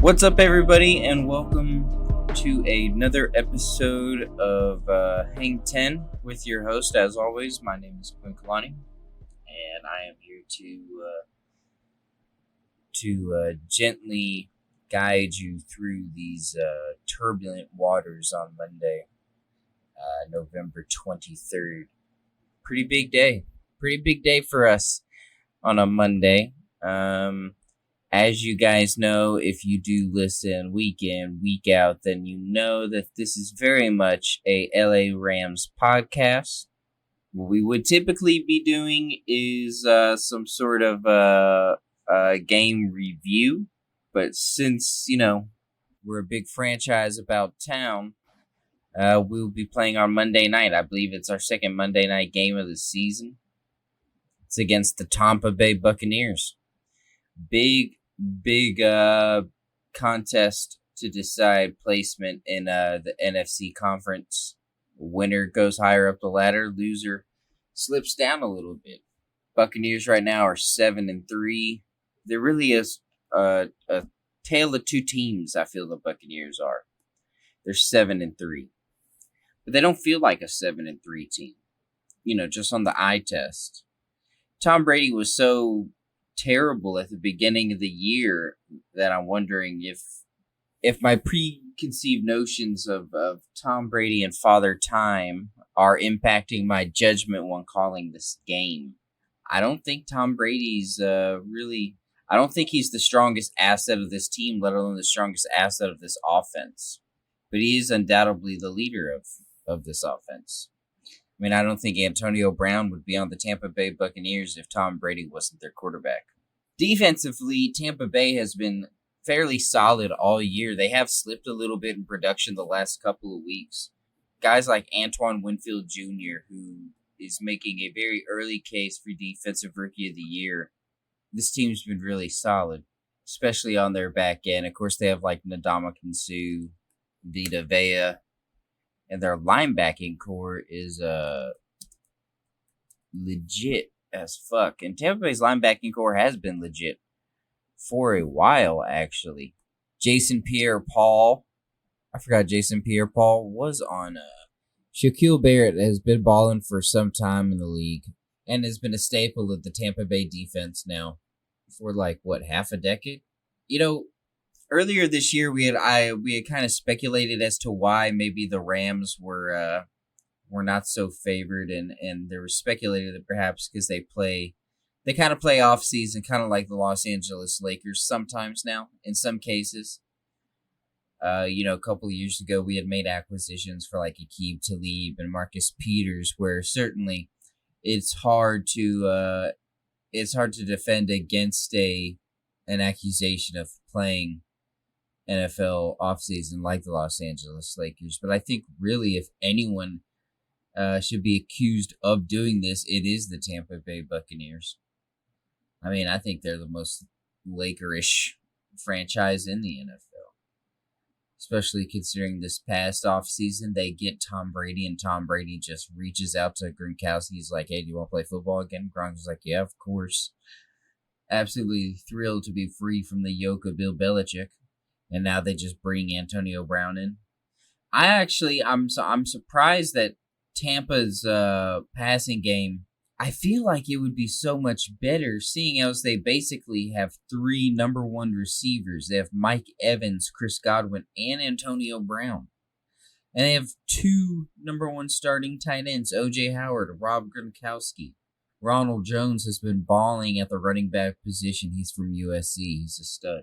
What's up, everybody, and welcome to another episode of Hang 10 with your host. As always, my name is Quinn Kalani, and I am here to gently guide you through these turbulent waters on Monday, November 23rd. Pretty big day for us on a Monday. As you guys know, if you do listen week in, week out, then you know that this is very much a LA Rams podcast. What we would typically be doing is some sort of game review. But since, we're a big franchise about town, we'll be playing our Monday night. I believe it's our second Monday night game of the season. It's against the Tampa Bay Buccaneers. Big contest to decide placement in the NFC conference. Winner goes higher up the ladder. Loser slips down a little bit. Buccaneers right now are 7-3. There really is a tale of two teams. I feel the Buccaneers are. They're 7-3, but they don't feel like a 7-3 team. Just on the eye test. Tom Brady was so terrible at the beginning of the year that I'm wondering if my preconceived notions of Tom Brady and Father Time are impacting my judgment when calling this game. I don't think Tom Brady's I don't think he's the strongest asset of this team, let alone the strongest asset of this offense. But he is undoubtedly the leader of this offense. I mean, I don't think Antonio Brown would be on the Tampa Bay Buccaneers if Tom Brady wasn't their quarterback. Defensively, Tampa Bay has been fairly solid all year. They have slipped a little bit in production the last couple of weeks. Guys like Antoine Winfield Jr., who is making a very early case for Defensive Rookie of the Year. This team's been really solid, especially on their back end. Of course, they have like Ndamukong Suh, Vita Vea, and their linebacking core is legit as fuck. And Tampa Bay's linebacking core has been legit for a while, actually. Jason Pierre-Paul. I forgot Jason Pierre-Paul was on. Shaquille Barrett has been balling for some time in the league and has been a staple of the Tampa Bay defense now for half a decade? Earlier this year, we had kind of speculated as to why maybe the Rams were not so favored, and there was speculated that perhaps because they kind of play off season, kind of like the Los Angeles Lakers sometimes now. In some cases, a couple of years ago, we had made acquisitions for like Aqib Talib and Marcus Peters, where certainly it's hard to defend against an accusation of playing NFL offseason like the Los Angeles Lakers. But I think really if anyone should be accused of doing this, it is the Tampa Bay Buccaneers. I mean, I think they're the most Lakerish franchise in the NFL. Especially considering this past offseason, they get Tom Brady, and Tom Brady just reaches out to Gronkowski. He's like, hey, do you want to play football again? Gronkowski's like, yeah, of course. Absolutely thrilled to be free from the yoke of Bill Belichick. And now they just bring Antonio Brown in. I'm surprised that Tampa's passing game, I feel like it would be so much better, seeing as they basically have three number one receivers. They have Mike Evans, Chris Godwin, and Antonio Brown. And they have two number one starting tight ends, O.J. Howard, Rob Gronkowski. Ronald Jones has been balling at the running back position. He's from USC. He's a stud.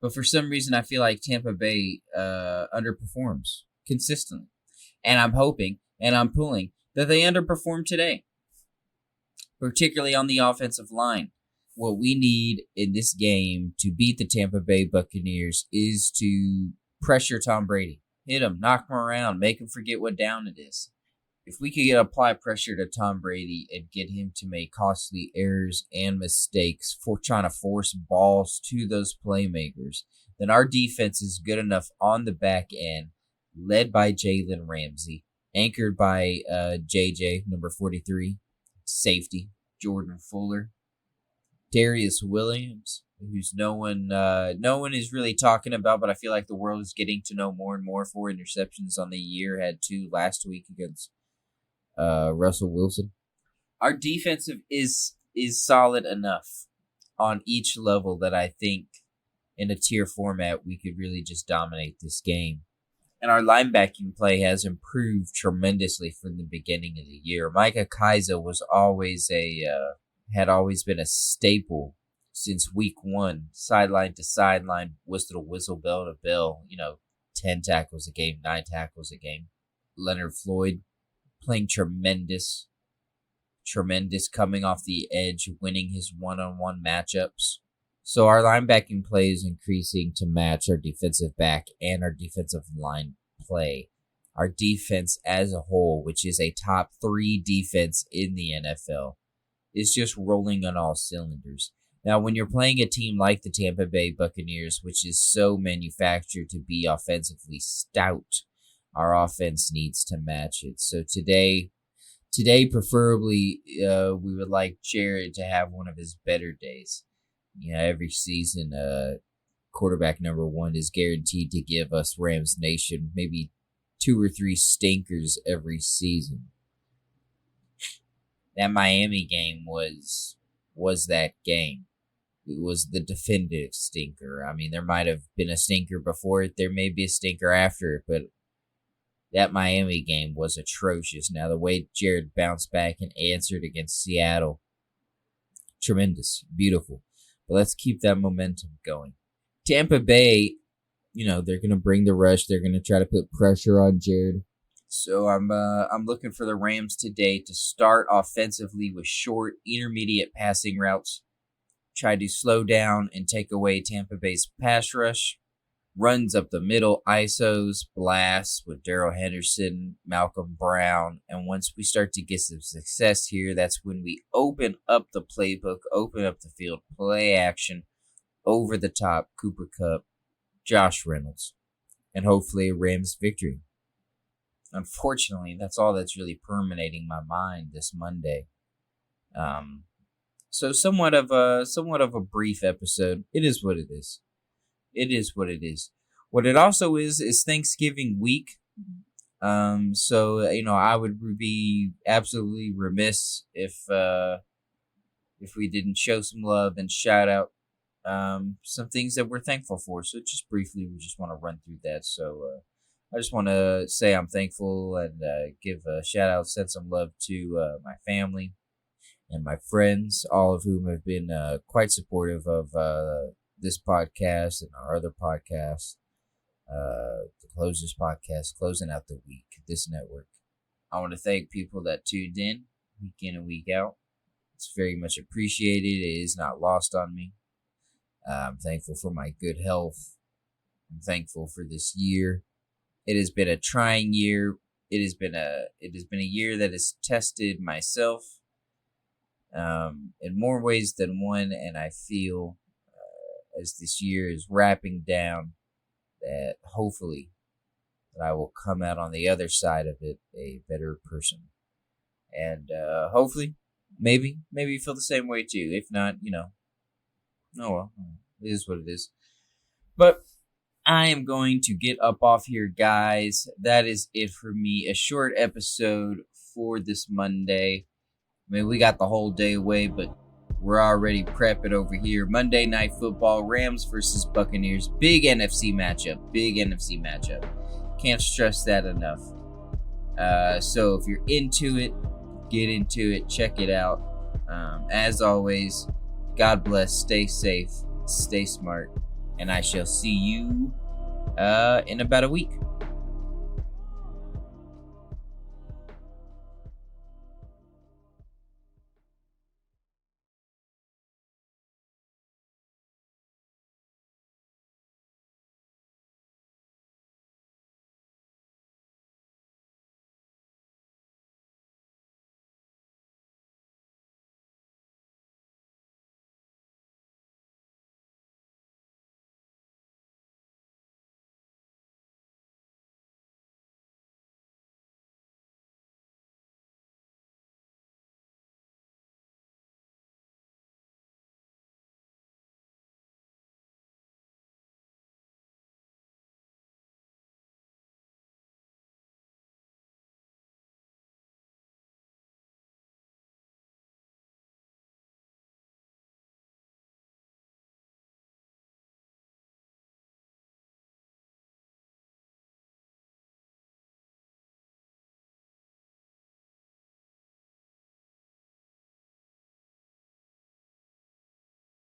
But for some reason, I feel like Tampa Bay underperforms consistently. And I'm hoping and I'm pulling that they underperform today, particularly on the offensive line. What we need in this game to beat the Tampa Bay Buccaneers is to pressure Tom Brady. Hit him, knock him around, make him forget what down it is. If we could apply pressure to Tom Brady and get him to make costly errors and mistakes for trying to force balls to those playmakers, then our defense is good enough on the back end, led by Jalen Ramsey, anchored by JJ, number 43, safety, Jordan Fuller, Darius Williams, who's no one is really talking about, but I feel like the world is getting to know more and more. 4 interceptions on the year, had 2 last week against Russell Wilson. Our defensive is solid enough on each level that I think in a tier format we could really just dominate this game. And our linebacking play has improved tremendously from the beginning of the year. Micah Kaiser had always been a staple since week 1, sideline to sideline, whistle to whistle, bell to bell. 10 tackles a game, 9 tackles a game. Leonard Floyd playing tremendous coming off the edge, winning his one-on-one matchups. So our linebacking play is increasing to match our defensive back and our defensive line play. Our defense as a whole, which is a top 3 defense in the NFL, is just rolling on all cylinders. Now, when you're playing a team like the Tampa Bay Buccaneers, which is so manufactured to be offensively stout, our offense needs to match it. So today, preferably, we would like Jared to have one of his better days. Every season, quarterback number 1 is guaranteed to give us Rams Nation maybe 2 or 3 stinkers every season. That Miami game was that game. It was the definitive stinker. I mean, there might have been a stinker before it. There may be a stinker after it, but that Miami game was atrocious. Now, the way Jared bounced back and answered against Seattle, tremendous, beautiful. But let's keep that momentum going. Tampa Bay, they're going to bring the rush. They're going to try to put pressure on Jared. So I'm looking for the Rams today to start offensively with short, intermediate passing routes. Try to slow down and take away Tampa Bay's pass rush. Runs up the middle, ISOs, blasts with Darrell Henderson, Malcolm Brown. And once we start to get some success here, that's when we open up the playbook, open up the field, play action, over the top, Cooper Kupp, Josh Reynolds, and hopefully a Rams victory. Unfortunately, that's all that's really permeating my mind this Monday. So somewhat of a brief episode. It is what it is. It is what it is. What it also is Thanksgiving week. So I would be absolutely remiss if we didn't show some love and shout out some things that we're thankful for. So just briefly, we just want to run through that. So I just want to say I'm thankful and give a shout out, send some love to my family and my friends, all of whom have been quite supportive of this podcast and our other podcasts, the Closers podcast, closing out the week, this network. I want to thank people that tuned in week in and week out. It's very much appreciated. It is not lost on me. I'm thankful for my good health. I'm thankful for this year. It has been a trying year. It has been a year that has tested myself in more ways than one, and I feel as this year is wrapping down that hopefully that I will come out on the other side of it a better person. And hopefully, maybe you feel the same way too. If not, oh well, it is what it is. But I am going to get up off here, guys. That is it for me. A short episode for this Monday. I mean, we got the whole day away, but we're already prepping over here. Monday Night Football, Rams versus Buccaneers. Big NFC matchup. Can't stress that enough. So if you're into it, get into it. Check it out. As always, God bless. Stay safe. Stay smart. And I shall see you in about a week.